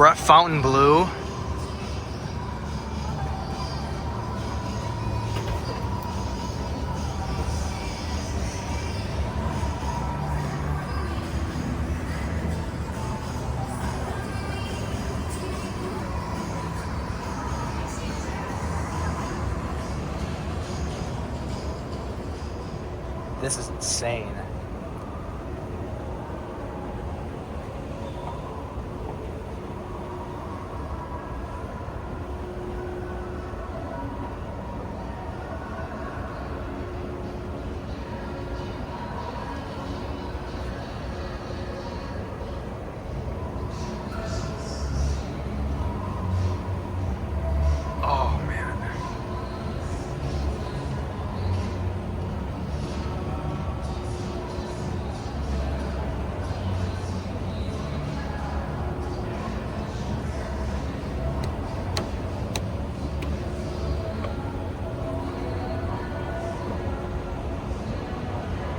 We're at Fontainebleau. This is insane. Oh, man.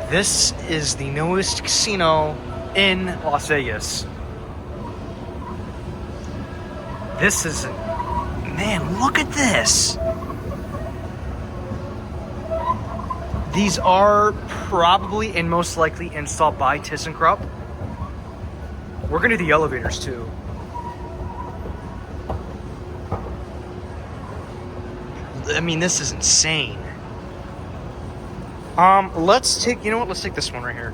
This is the newest casino in Las Vegas. This is, man, look at this. These are probably and most likely installed by ThyssenKrupp. We're gonna do the elevators too. I mean, this is insane. Let's take, you know what? Let's take this one right here.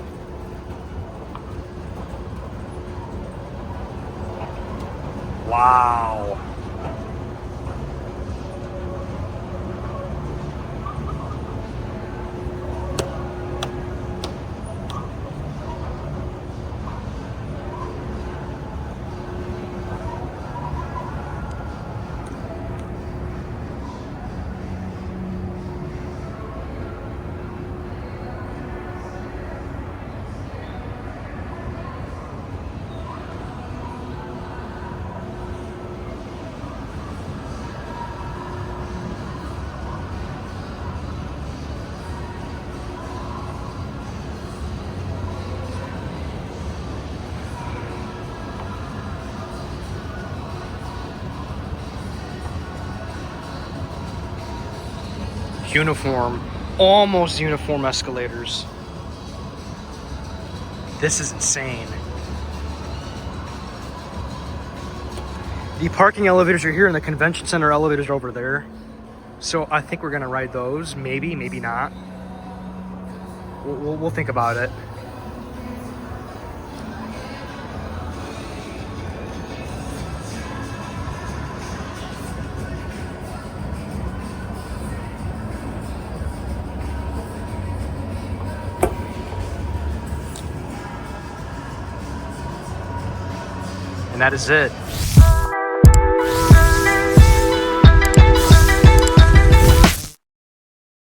Wow. Uniform, almost uniform escalators. This is insane. The parking elevators are here and the convention center elevators are over there. So I think we're gonna ride those. Maybe, maybe not. We'll think about it. And that is it.